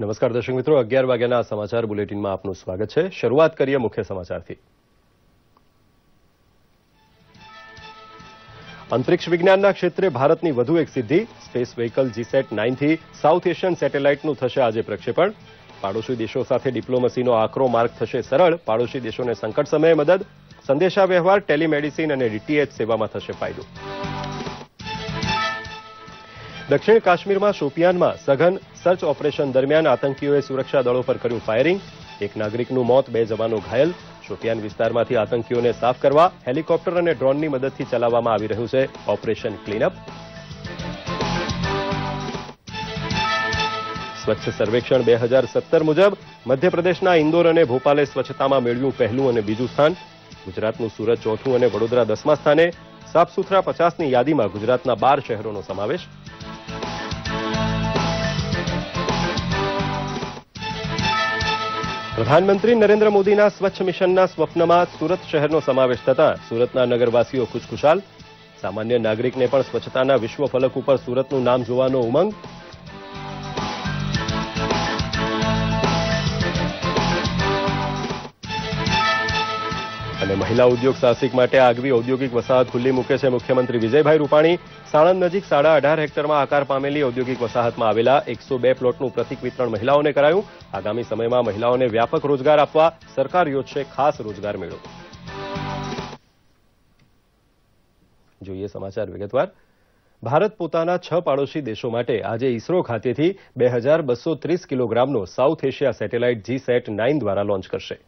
નમસ્કાર દર્શક મિત્રો, 11 વાગ્યાના સમાચાર બુલેટિનમાં આપનું સ્વાગત છે। શરૂઆત કરીએ મુખ્ય સમાચારથી। અંતરિક્ષ વિજ્ઞાનના ક્ષેત્રે ભારતની વધુ એક સિદ્ધિ, સ્પેસ વ્હીકલ GSAT-9 થી સાઉથ એશિયન સેટેલાઇટનું થશે આજે પ્રક્ષેપણ। પાડોશી દેશો સાથે ડિપ્લોમસીનો આકરો માર્ગ થશે સરળ, પાડોશી દેશોને સંકટ સમયે મદદ, સંદેશા વ્યવહાર, ટેલિમેડિસિન અને DTH સેવામાં થશે ફાયદો। દક્ષિણ કાશ્મીરમાં શોપિયાનમાં સઘન સર્ચ ઓપરેશન દરમિયાન આતંકીઓએ સુરક્ષા દળો પર કર્યું ફાયરિંગ, એક નાગરિકનું મોત, 2 જવાનો ઘાયલ। શોપિયાન વિસ્તારમાંથી આતંકીઓને સાફ કરવા હેલિકોપ્ટર અને ડ્રોનની મદદથી ચલાવવામાં આવી રહ્યું છે ઓપરેશન ક્લીનઅપ। સ્વચ્છ સર્વેક્ષણ 2017 મુજબ મધ્યપ્રદેશના ઇન્દોર અને ભોપાલે સ્વચ્છતામાં મેળવ્યું પહેલું અને બીજું સ્થાન, ગુજરાતનું સુરત ચોથું અને વડોદરા 10મા સ્થાને। સાફ સુથરા 50ની યાદીમાં ગુજરાતના 12 શહેરોનો સમાવેશ। પ્રધાનમંત્રી નરેન્દ્ર મોદીના સ્વચ્છ મિશનના સ્વપ્નમાં સુરત શહેરનો સમાવેશ થતા સુરતના નગરવાસીઓ ખુશખુશાલ। સામાન્ય નાગરિકને પણ સ્વચ્છતાના વિશ્વ ફલક ઉપર સુરતનું નામ જોવાનો ઉમંગ। અને મહિલા ઉદ્યોગ સાહસિક માટે આગવી ઔદ્યોગિક વસાહત ખુલ્લી મૂકે છે મુખ્યમંત્રી વિજયભાઈ રૂપાણી। સાણંદ નજીક 18.5 હેક્ટરમાં આકાર પામેલી ઔદ્યોગિક વસાહતમાં આવેલા 102 પ્લોટનું પ્રતિક વિતરણ મહિલાઓને કરાયું। આગામી સમયમાં મહિલાઓને વ્યાપક રોજગાર આપવા સરકાર યોજશે ખાસ રોજગાર મેળો। જોઈએ સમાચાર વિગતવાર। ભારત પોતાના 6 પાડોશી દેશો માટે આજે ઇસરો ખાતેથી 2230 કિલોગ્રામનો સાઉથ એશિયા સેટેલાઇટ GSAT-9 દ્વારા લોન્ચ કરશે।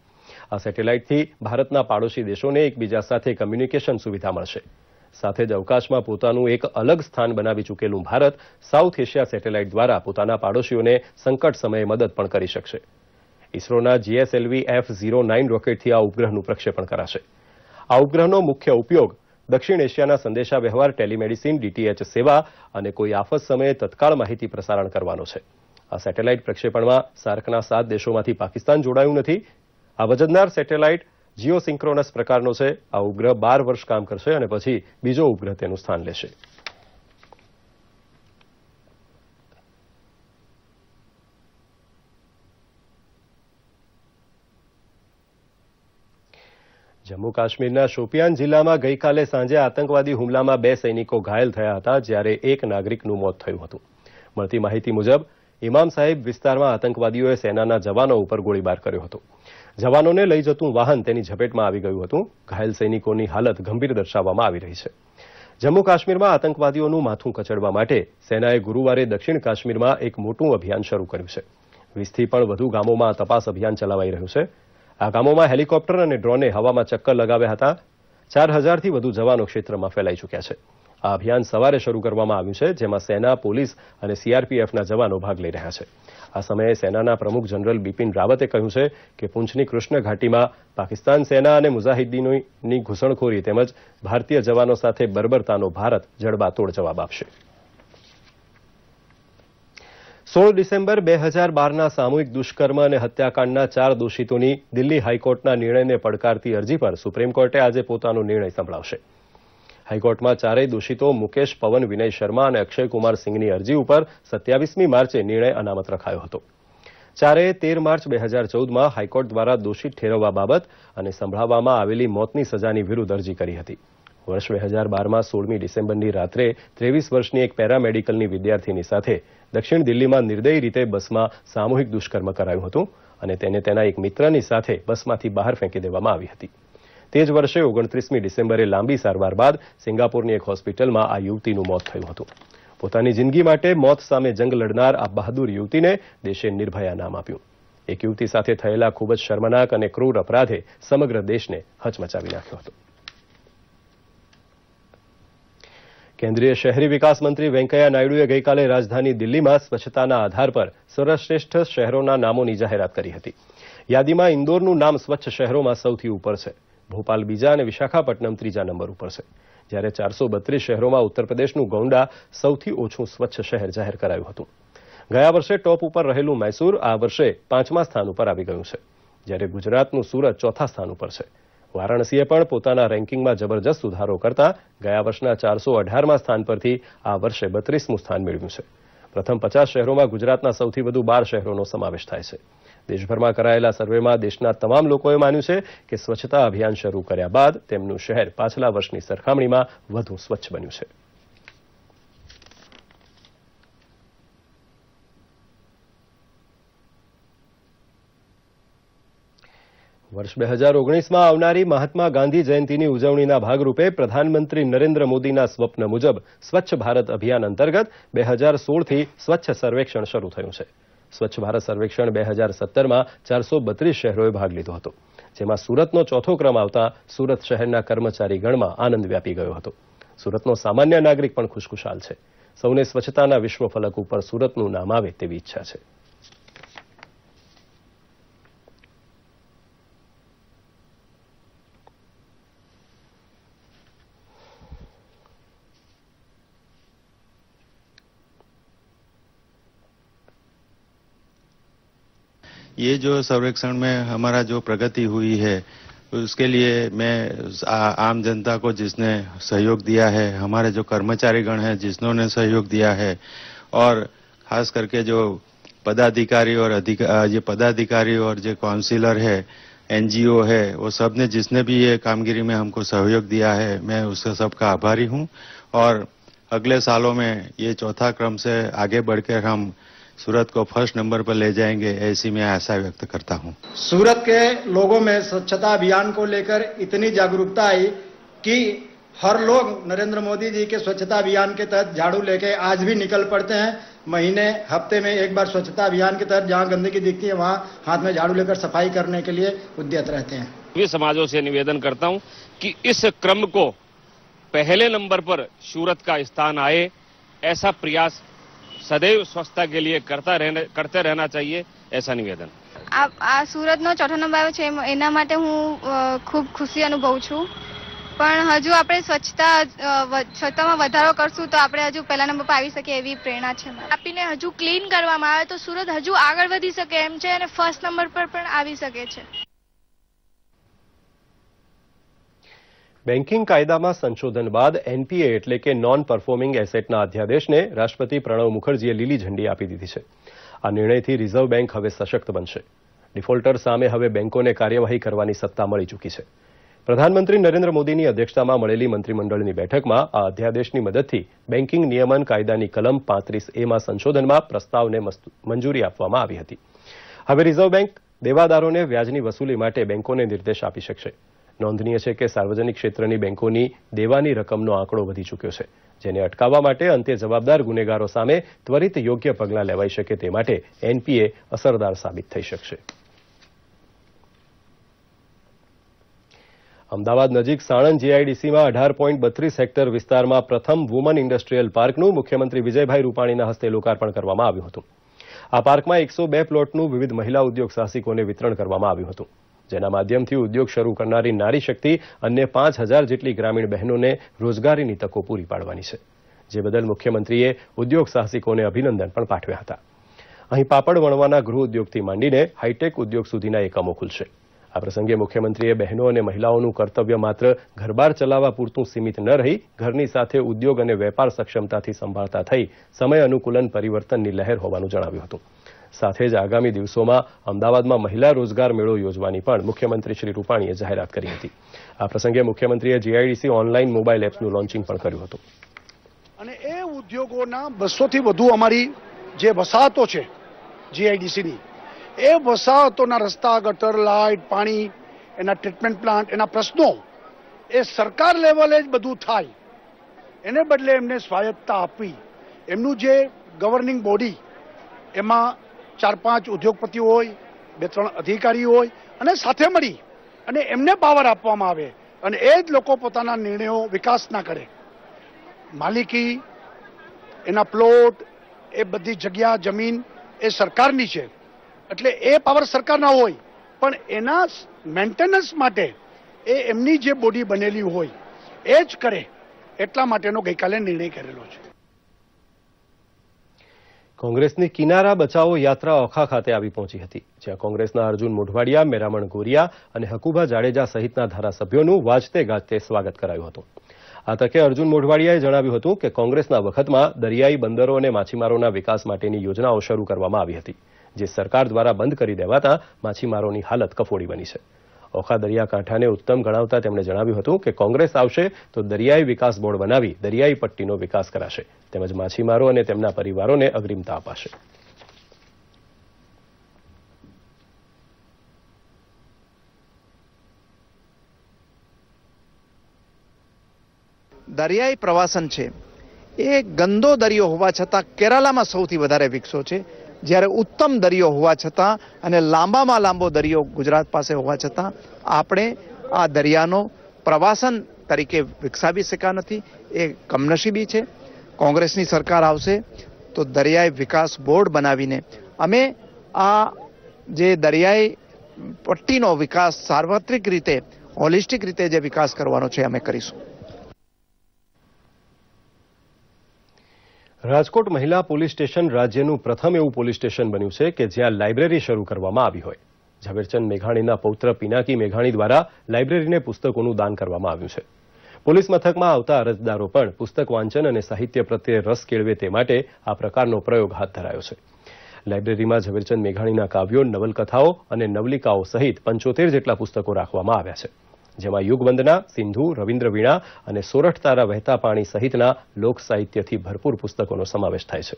આ સેટેલાઇટથી ભારતના પાડોશી દેશોને એકબીજા સાથે કમ્યુનિકેશન સુવિધા મળશે। સાથે જ અવકાશમાં પોતાનું એક અલગ સ્થાન બનાવી ચૂકેલું ભારત સાઉથ એશિયા સેટેલાઇટ દ્વારા પોતાના પાડોશીઓને સંકટ સમયે મદદ પણ કરી શકશે। ઇસરોના GSLV F-09 રોકેટથી આ ઉપગ્રહનું પ્રક્ષેપણ કરાશે। આ ઉપગ્રહનો મુખ્ય ઉપયોગ દક્ષિણ એશિયાના સંદેશા વ્યવહાર, ટેલિમેડિસિન, DTH સેવા અને કોઈ આફત સમયે તત્કાળ માહિતી પ્રસારણ કરવાનો છે। આ સેટેલાઇટ પ્રક્ષેપણમાં સાર્કના 7 દેશોમાંથી પાકિસ્તાન જોડાયું નથી। આ વજનદાર સેટેલાઇટ જીઓસિન્ક્રોનસ પ્રકારનો છે। આ ઉપગ્રહ 12 વર્ષ કામ કરશે અને પછી બીજો ઉપગ્રહ તેનું સ્થાન લેશે। જમ્મુ કાશ્મીરના શોપિયાન જિલ્લામાં ગઈકાલે સાંજે આતંકવાદી હુમલામાં 2 સૈનિકો ઘાયલ થયા હતા, જ્યારે એક નાગરિકનું મોત થયું હતું। મળતી માહિતી મુજબ ઇમામ સાહિબ વિસ્તારમાં આતંકવાદીઓએ સેનાના જવાનો ઉપર ગોળીબાર કર્યો હતો। જવાનોને લઈ જતું વાહન તેની ઝપેટમાં આવી ગયું હતું। ઘાયલ સૈનિકોની હાલત ગંભીર દર્શાવવામાં આવી રહી છે। જમ્મુ કાશ્મીરમાં આતંકવાદીઓનું માથું કચડવા માટે સેનાએ ગુરુવારે દક્ષિણ કાશ્મીરમાં એક મોટું અભિયાન શરૂ કર્યું છે। 20થી પણ વધુ ગામોમાં તપાસ અભિયાન ચલાવાઈ રહ્યું છે। આ ગામોમાં હેલિકોપ્ટર અને ડ્રોને હવામાં ચક્કર લગાવ્યા હતા। 4000થી વધુ જવાનો ક્ષેત્રમાં ફેલાઈ ચૂક્યા છે। આ અભિયાન સવારે શરૂ કરવામાં આવ્યું છે, જેમાં સેના, પોલીસ અને CRPFના જવાનો ભાગ લઈ રહ્યા છે। આ સમયે સેનાના પ્રમુખ જનરલ બિપિન રાવતે કહ્યું છે કે પૂંછની કૃષ્ણ ઘાટીમાં પાકિસ્તાન સેના અને મુજાહિદીનોની ઘૂસણખોરી તેમજ ભારતીય જવાનો સાથે બર્બરતાનો ભારત જડબાતોડ જવાબ આપશે। 16 ડિસેમ્બર 2012ના સામૂહિક દુષ્કર્મ અને હત્યાકાંડના 4 દોષિતોની દિલ્હી હાઈકોર્ટના નિર્ણયને પડકારતી અરજી પર સુપ્રીમ કોર્ટે આજે પોતાનો નિર્ણય સંભળાવશે। હાઈકોર્ટમાં 4 દોષિતો મુકેશ, પવન, વિનય શર્મા અને અક્ષય કુમાર સિંઘની અરજી ઉપર 27મી માર્ચે નિર્ણય અનામત રખાયો હતો। 4એ 13 માર્ચ 2014માં હાઈકોર્ટ દ્વારા દોષિત ઠેરવવા બાબત અને સંભળાવવામાં આવેલી મોતની સજાની વિરુદ્ધ અરજી કરી હતી। વર્ષ 2012માં 16મી ડિસેમ્બરની રાત્રે 23 વર્ષની એક પેરામેડિકલની વિદ્યાર્થીની સાથે દક્ષિણ દિલ્હીમાં નિર્દયી રીતે બસમાં સામૂહિક દુષ્કર્મ કરાયું હતું અને તેને તેના એક મિત્રની સાથે બસમાંથી બહાર ફેંકી દેવામાં આવી હતી। તે જ વર્ષે 29મી ડિસેમ્બરે લાંબી સારવાર બાદ સિંગાપુરની એક હોસ્પિટલમાં આ યુવતીનું મોત થયું હતું। પોતાની જિંદગી માટે મોત સામે જંગ લડનાર આ બહાદુર યુવતીને દેશે નિર્ભયા નામ આપ્યું। એક યુવતી સાથે થયેલા ખૂબ જ શર્મનાક અને ક્રૂર અપરાધે સમગ્ર દેશને હચમચાવી નાખ્યો હતો। કેન્દ્રીય શહેરી વિકાસ મંત્રી વેંકૈયા નાયડુએ ગઈકાલે રાજધાની દિલ્હીમાં સ્વચ્છતાના આધાર પર સર્વશ્રેષ્ઠ શહેરોના નામોની જાહેરાત કરી હતી। યાદીમાં ઇન્દોરનું નામ સ્વચ્છ શહેરોમાં સૌથી ઉપર છે, ભોપાલ બીજા અને વિશાખાપટ્ટનમ ત્રીજા નંબર ઉપર છે, જ્યારે 432 શહેરોમાં ઉત્તર પ્રદેશનું ગોંડા સૌથી ઓછું સ્વચ્છ શહેર જાહેર કરાયું હતું। ગયા વર્ષે ટોપ ઉપર રહેલું મૈસૂર આ વર્ષે 5મા સ્થાન ઉપર આવી ગયું છે, જ્યારે ગુજરાતનું સુરત 4થા સ્થાન ઉપર છે। વારાણસીએ પણ પોતાના રેન્કિંગમાં જબરજસ્ત સુધારો કરતા ગયા વર્ષના 418મા સ્થાન પરથી આ વર્ષે 32મું સ્થાન મેળવ્યું છે। પ્રથમ 50 શહેરોમાં ગુજરાતના સૌથી વધુ 12 શહેરોનો સમાવેશ થાય છે. દેશભરમાં કરાયેલા સર્વેમાં દેશના તમામ લોકોએ માન્યું છે કે સ્વચ્છતા અભિયાન શરૂ કર્યા બાદ તેમનું શહેર પાછલા વર્ષની સરખામણીમાં વધુ સ્વચ્છ બન્યું છે. વર્ષ 2019માં આવનારી મહાત્મા ગાંધી જયંતિની ઉજવણીના ભાગરૂપે પ્રધાનમંત્રી નરેન્દ્ર મોદીના સ્વપ્ન મુજબ સ્વચ્છ ભારત અભિયાન અંતર્ગત 2016થી સ્વચ્છ સર્વેક્ષણ શરૂ થયું છે. સ્વચ્છ ભારત સર્વેક્ષણ 2017માં 432 શહેરોએ ભાગ લીધો હતો, જેમાં સુરતનો ચોથો ક્રમ આવતા સુરત શહેરના કર્મચારી ગણમાં આનંદ વ્યાપી ગયો હતો. સુરતનો સામાન્ય નાગરિક પણ ખુશખુશાલ છે. સૌને સ્વચ્છતાના વિશ્વ ફલક ઉપર સુરતનું નામ આવે તેવી ઈચ્છા છે. ये जो सर्वेक्षण में हमारा जो प्रगति हुई है उसके लिए मैं आम जनता को जिसने सहयोग दिया है, हमारे जो कर्मचारीगण हैं जिन्होंने सहयोग दिया है, और खास करके जो पदाधिकारी और पदाधिकारी और जो काउंसिलर है, एनजीओ है, वो सब ने जिसने भी ये कामगिरी में हमको सहयोग दिया है, मैं उसका सबका आभारी हूँ. और अगले सालों में ये चौथा क्रम से आगे बढ़कर हम सूरत को फर्स्ट नंबर पर ले जाएंगे, ऐसी मैं आशा व्यक्त करता हूं. सूरत के लोगों में स्वच्छता अभियान को लेकर इतनी जागरूकता आई कि हर लोग नरेंद्र मोदी जी के स्वच्छता अभियान के तहत झाड़ू लेके आज भी निकल पड़ते हैं. महीने हफ्ते में एक बार स्वच्छता अभियान के तहत जहां गंदगी दिखती है वहां हाथ में झाड़ू लेकर सफाई करने के लिए उद्यत रहते हैं. सभी समाजों से निवेदन करता हूं कि इस क्रम को पहले नंबर पर सूरत का स्थान आए, ऐसा प्रयास સદૈવ સ્વચ્છતા કે લીએ કરતે રહેના चाहिए, ऐसा નિવેદન. આ સુરતનો ચોથો નંબર આવ્યો છે એના માટે હું ખૂબ ખુશી અનુભવું છું, પણ હજુ આપણે સ્વચ્છતામાં વધારો કરશું તો આપણે હજુ પહેલા નંબર પર આવી શકીએ એવી પ્રેરણા છે. આપીને હજુ ક્લીન કરવામાં આવે તો સુરત હજુ આગળ વધી શકે એમ છે અને ફર્સ્ટ નંબર પર પણ આવી શકે છે. બેન્કિંગ કાયદામાં સંશોધન બાદ એનપીએ એટલે કે નોન પરફોર્મિંગ એસેટના અધ્યાદેશને રાષ્ટ્રપતિ પ્રણવ મુખર્જીએ લીલી ઝંડી આપી દીધી છે. આ નિર્ણયથી રિઝર્વ બેન્ક હવે સશક્ત બનશે. ડિફોલ્ટર સામે હવે બેન્કોને કાર્યવાહી કરવાની સત્તા મળી ચૂકી છે. પ્રધાનમંત્રી નરેન્દ્ર મોદીની અધ્યક્ષતામાં મળેલી મંત્રીમંડળની બેઠકમાં આ અધ્યાદેશની મદદથી બેન્કિંગ નિયમન કાયદાની કલમ 35A માં સંશોધનમાં પ્રસ્તાવને મંજૂરી આપવામાં આવી હતી. હવે રિઝર્વ બેન્ક દેવાદારોને વ્યાજની વસૂલી માટે બેન્કોને નિર્દેશ આપી શકશે. નોંધનીય છે કે સાર્વજનિક ક્ષેત્રની બેન્કોની દેવાની રકમનો આંકડો વધી ચૂક્યો છે, જેને અટકાવવા માટે અંતે જવાબદાર ગુનેગારો સામે ત્વરિત યોગ્ય પગલાં લેવાઈ શકે તે માટે એનપીએ અસરદાર સાબિત થઈ શકશે. અમદાવાદ નજીક સાણંદ જીઆઈડીસીમાં 18.32 હેક્ટર વિસ્તારમાં પ્રથમ વુમન ઇન્ડસ્ટ્રીયલ પાર્કનું મુખ્યમંત્રી વિજયભાઈ રૂપાણીના હસ્તે લોકાર્પણ કરવામાં આવ્યું હતું. આ પાર્કમાં 102 પ્લોટનું વિવિધ મહિલા ઉદ્યોગ સાહસિકોને વિતરણ કરવામાં આવ્યું હતું, જેના માધ્યમથી ઉદ્યોગ શરૂ કરનારી નારી શક્તિ અન્ય 5000 જેટલી ગ્રામીણ બહેનોને રોજગારીની તકો પૂરી પાડવાની છે, જે બદલ મુખ્યમંત્રીએ ઉદ્યોગ સાહસિકોને અભિનંદન પણ પાઠવ્યા હતા. અહીં પાપડ વણવાના ગૃહ ઉદ્યોગથી માંડીને હાઈટેક ઉદ્યોગ સુધીના એકમો ખુલશે. આ પ્રસંગે મુખ્યમંત્રીએ બહેનો અને મહિલાઓનું કર્તવ્ય માત્ર ઘરબાર ચલાવવા પૂરતું સીમિત ન રહી ઘરની સાથે ઉદ્યોગ અને વેપાર સક્ષમતાથી સંભાળતા થઈ સમય અનુકૂલન પરિવર્તનની લહેર હોવાનું જણાવ્યું હતું. સાથે જ આગામી દિવસોમાં અમદાવાદમાં મહિલા રોજગાર મેળો યોજવાની પણ મુખ્યમંત્રી શ્રી રૂપાણીએ જાહેરાત કરી હતી. આ પ્રસંગે મુખ્યમંત્રીએ જીઆઈડીસી ઓનલાઈન મોબાઈલ એપ્સનું લોન્ચિંગ પણ કર્યું હતું. અને એ ઉદ્યોગોના 200થી વધુ અમારી જે વસાહતો છે જીઆઈડીસીની, એ વસાહતોના રસ્તા, ગટર, લાઇટ, પાણી, એના ટ્રીટમેન્ટ પ્લાન્ટ, એના પ્રશ્નો એ સરકાર લેવલે જ બધું થાય, એને બદલે એમને સ્વાયત્તતા આપવી. એમનું જે ગવર્નિંગ બોડી, એમાં 4-5 ઉદ્યોગપતિઓ હોય, 2-3 અધિકારીઓ હોય, અને સાથે મળી અને એમને પાવર આપવામાં આવે અને એ જ લોકો પોતાના નિર્ણયો વિકાસના કરે. માલિકી, એના પ્લોટ, એ બધી જગ્યા, જમીન એ સરકારની છે, એટલે એ પાવર સરકારના હોય, પણ એના મેન્ટેનન્સ માટે એ એમની જે બોડી બનેલી હોય એ જ કરે, એટલા માટેનો ગઈકાલે નિર્ણય કરેલો છે. કોંગ્રેસની કિનારા બચાવો યાત્રા ઓખા ખાતે આવી પહોંચી હતી, જ્યાં કોંગ્રેસના અર્જુન મોઢવાડિયા, મેરામણ ગોરિયા અને હકુભા જાડેજા સહિતના ધારાસભ્યોનું વાજતે ગાજતે સ્વાગત કરાયું હતું. આ તકે અર્જુન મોઢવાડિયાએ જણાવ્યું હતું કે કોંગ્રેસના વખતમાં દરિયાઈ બંદરો અને માછીમારોના વિકાસ માટેની યોજનાઓ શરૂ કરવામાં આવી હતી, જે સરકાર દ્વારા બંધ કરી દેવાતા માછીમારોની હાલત કફોડી બની છે. ઓખા દરિયાકાંઠાને ઉત્તમ ગણાવતા તેમણે જણાવ્યું હતું કે કોંગ્રેસ આવશે તો દરિયાઈ વિકાસ બોર્ડ બનાવી દરિયાઈ પટ્ટીનો વિકાસ કરાશે, તેમજ માછીમારો અને તેમના પરિવારોને અગ્રિમતા અપાશે. દરિયાઈ પ્રવાસન છે એ ગંદો દરિયો હોવા છતાં કેરાલામાં સૌથી વધારે વિકસ્યો છે, જ્યારે ઉત્તમ દરિયો હોવા છતાં અને લાંબામાં લાંબો દરિયો ગુજરાત પાસે હોવા છતાં આપણે આ દરિયાનો પ્રવાસન તરીકે વિકસાવી શક્યા નથી. એ કમનસીબી છે. કોંગ્રેસની સરકાર આવશે તો દરિયાઈ વિકાસ બોર્ડ બનાવીને અમે આ જે દરિયાઈ પટ્ટીનો વિકાસ સાર્વત્રિક રીતે હોલિસ્ટિક રીતે જે વિકાસ કરવાનો છે અમે કરીશું. રાજકોટ મહિલા પોલીસ સ્ટેશન રાજ્યનું પ્રથમ એવું પોલીસ સ્ટેશન બન્યું છે કે જ્યાં લાઇબ્રેરી શરૂ કરવામાં આવી હોય. ઝવેરચંદ મેઘાણીના પૌત્ર પિનાકી મેઘાણી દ્વારા લાઇબ્રેરીને પુસ્તકોનું દાન કરવામાં આવ્યું છે. પોલીસ મથકમાં આવતા અરજદારો પણ પુસ્તક વાંચન અને સાહિત્ય પ્રત્યે રસ કેળવે તે માટે આ પ્રકારનો પ્રયોગ હાથ ધરાયો છે. લાઇબ્રેરીમાં ઝવેરચંદ મેઘાણીના કાવ્યો, નવલકથાઓ અને નવલિકાઓ સહિત 75 જેટલા પુસ્તકો રાખવામાં આવ્યા છે, જેમાં યુગવંદના, સિંધુ, રવિન્દ્ર વીણા અને સોરઠ તારા વહેતા પાણી સહિતના લોક સાહિત્યથી ભરપૂર પુસ્તકોનો સમાવેશ થાય છે.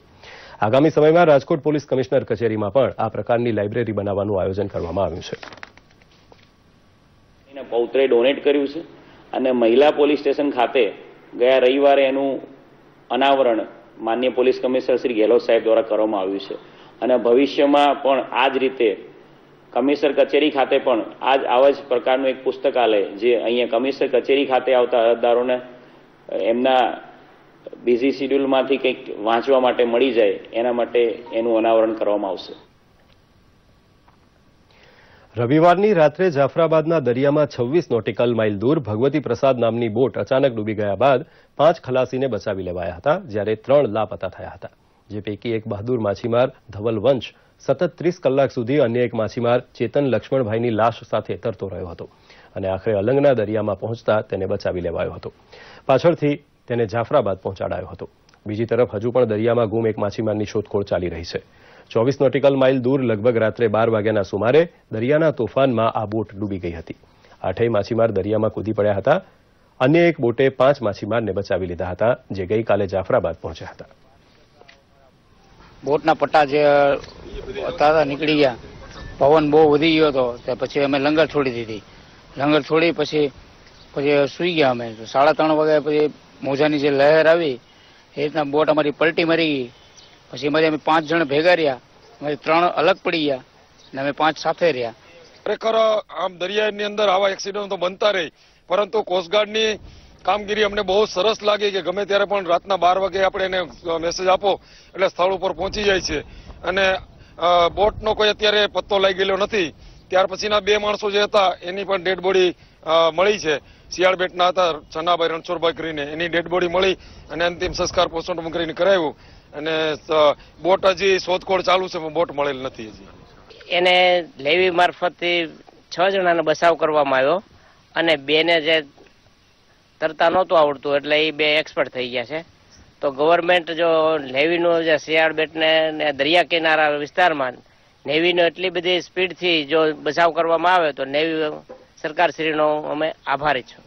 આગામી સમયમાં રાજકોટ પોલીસ કમિશનર કચેરીમાં પણ આ પ્રકારની લાઇબ્રેરી બનાવવાનું આયોજન કરવામાં આવ્યું છે. પૌત્રે ડોનેટ કર્યું છે અને મહિલા પોલીસ સ્ટેશન ખાતે ગયા રવિવારે એનું અનાવરણ માનનીય પોલીસ કમિશનર શ્રી ગેહલોત સાહેબ દ્વારા કરવામાં આવ્યું છે અને ભવિષ્યમાં પણ આ જ રીતે કમિશનર કચેરી ખાતે પણ આવા જ પ્રકારનું એક પુસ્તકાલય જે અહીંયા કમિશનર કચેરી ખાતે આવતા અરજદારોને એમના બિઝી શિડ્યુલમાંથી કંઈક વાંચવા માટે મળી જાય એના માટે એનું અનાવરણ કરવામાં આવશે. રવિવારની રાત્રે જાફરાબાદના દરિયામાં 26 નોટિકલ માઇલ દૂર ભગવતી પ્રસાદ નામની બોટ અચાનક ડૂબી ગયા બાદ 5 ખલાસીને બચાવી લેવાયા હતા, જ્યારે 3 લાપતા થયા હતા, જે પૈકી એક બહાદુર માછીમાર ધવલ વંશ સતત 30 કલાક સુધી અન્ય એક માછીમાર ચેતન લક્ષ્મણભાઈની લાશ સાથે તરતો રહ્યો હતો અને આખરે અલંગના દરિયામાં પહોંચતા તેને બચાવી લેવાયો હતો. પાછળથી તેને જાફરાબાદ પહોંચાડાયો હતો. બીજી તરફ હજુ પણ દરિયામાં ગુમ એક માછીમારની શોધખોળ ચાલી રહી છે. 24 નોટિકલ માઇલ દૂર લગભગ રાત્રે 12 વાગ્યાના સુમારે દરિયાના તોફાનમાં આ બોટ ડૂબી ગઈ હતી. 8 માછીમાર દરિયામાં કૂદી પડ્યા હતા. અન્ય એક બોટે 5 માછીમારને બચાવી લીધા હતા, જે ગઈકાલે જાફરાબાદ પહોંચ્યા હતા. બોટના પટ્ટા જે હતા નીકળી ગયા, પવન બહુ વધી ગયો હતો, તો પછી અમે લંગર છોડી દીધી. લંગર છોડી પછી સૂઈ ગયા અમે. 3:30 વાગે પછી મોજાની જે લહેર આવી એ રીતના બોટ અમારી પલટી મારી ગઈ. પછી એમાંથી અમે 5 જણ ભેગા રહ્યા, અમારી 3 અલગ પડી ગયા અને અમે 5 સાથે રહ્યા. ખરેખર આમ દરિયાની અંદર આવા એક્સિડન્ટ તો બનતા રહે, પરંતુ કોસ્ટગાર્ડની કામગીરી અમને બહુ સરસ લાગી કે ગમે ત્યારે પણ રાતના 12 વાગે આપણે એને મેસેજ આપો એટલે સ્થળ ઉપર પહોંચી જાય છે અને બોટનો કોઈ અત્યારે પત્તો લઈ ગયેલો નથી. ત્યાર પછીના 2 માણસો જે હતા એની પણ ડેડ બોડી મળી છે. શિયાળ બેટના હતા છન્નાભાઈ રણછોડભાઈ કરીને, એની ડેડ બોડી મળી અને અંતિમ સંસ્કાર પોસ્ટમોર્ટમ કરીને કરાવ્યું અને બોટ હજી શોધખોળ ચાલુ છે, બોટ મળેલ નથી હજી. એને લેવી મારફતથી 6 જણાને બચાવ કરવામાં આવ્યો અને 2 ને જે તરતા નહોતું આવડતું એટલે એ 2 એક્સપર્ટ થઈ ગયા છે. તો ગવર્મેન્ટ જો નેવીનું જે શિયાળ બેટને દરિયા કિનારા વિસ્તારમાં નેવીનો એટલી બધી સ્પીડથી જો બચાવ કરવામાં આવે તો નેવી સરકારશ્રીનો અમે આભારી છું.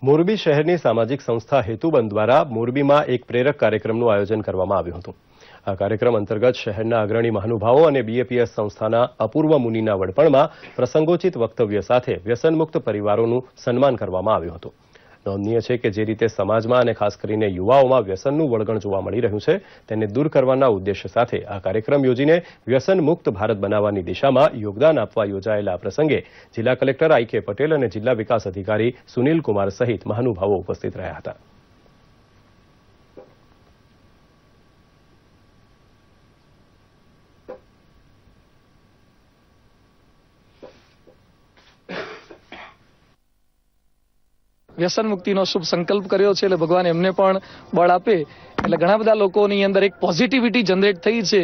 મોરબી શહેરની સામાજિક સંસ્થા હેતુબંધ દ્વારા મોરબીમાં એક પ્રેરક કાર્યક્રમનું આયોજન કરવામાં આવ્યું હતું. આ કાર્યક્રમ અંતર્ગત શહેરના અગ્રણી મહાનુભાવો અને બીએપીએસ સંસ્થાના અપૂર્વ મુનિના વડપણમાં પ્રસંગોચિત વક્તવ્ય સાથે વ્યસનમુક્ત પરિવારોનું સન્માન કરવામાં આવ્યું હતું. નોંધનીય છે કે જે રીતે સમાજમાં અને ખાસ કરીને યુવાઓમાં વ્યસનનું વળગણ જોવા મળી રહ્યું છે તેને દૂર કરવાના ઉદ્દેશ્ય સાથે આ કાર્યક્રમ યોજીને વ્યસનમુક્ત ભારત બનાવવાની દિશામાં યોગદાન આપવા યોજાયેલા આ પ્રસંગે જિલ્લા કલેક્ટર આઈ.કે. પટેલ અને જિલ્લા વિકાસ અધિકારી સુનિલ કુમાર સહિત મહાનુભાવો ઉપસ્થિત રહ્યા હતા. વ્યસન મુક્તિનો શુભ સંકલ્પ કર્યો છે એટલે ભગવાન એમને પણ બળ આપે. એટલે ઘણા બધા લોકોની અંદર એક પોઝિટિવિટી જનરેટ થઈ છે.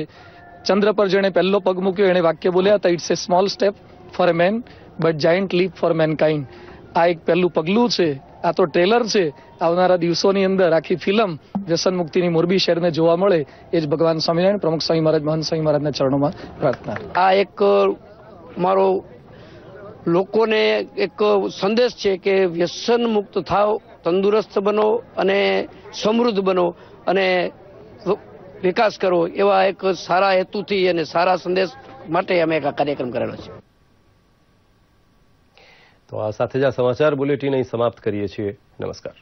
ચંદ્ર પર જેણે પહેલો પગ મૂક્યો એણે વાક્ય બોલ્યા હતા, it's a small step for a man but giant leap for mankind. આ એક પહેલું પગલું છે, આ તો ટ્રેલર છે. આવનારા દિવસોની અંદર આખી ફિલ્મ વ્યસન મુક્તિની મોરબી શહેરને જોવા મળે એ જ ભગવાન સ્વામિનારાયણ પ્રમુખ સ્વામી મહારાજ મહંત સ્વામી મહારાજના ચરણોમાં પ્રાર્થના. આ એક મારો લોકોને એક સંદેશ છે કે વ્યસન મુક્ત થાવ, તંદુરસ્ત બનો અને સમૃદ્ધ બનો અને વિકાસ કરો, એવા એક સારા હેતુથી અને સારા સંદેશ માટે અમે એક આ કાર્યક્રમ કરેલો છે. તો આ સાથે જ આ સમાચાર બુલેટિન અહીં સમાપ્ત કરીએ છીએ. નમસ્કાર.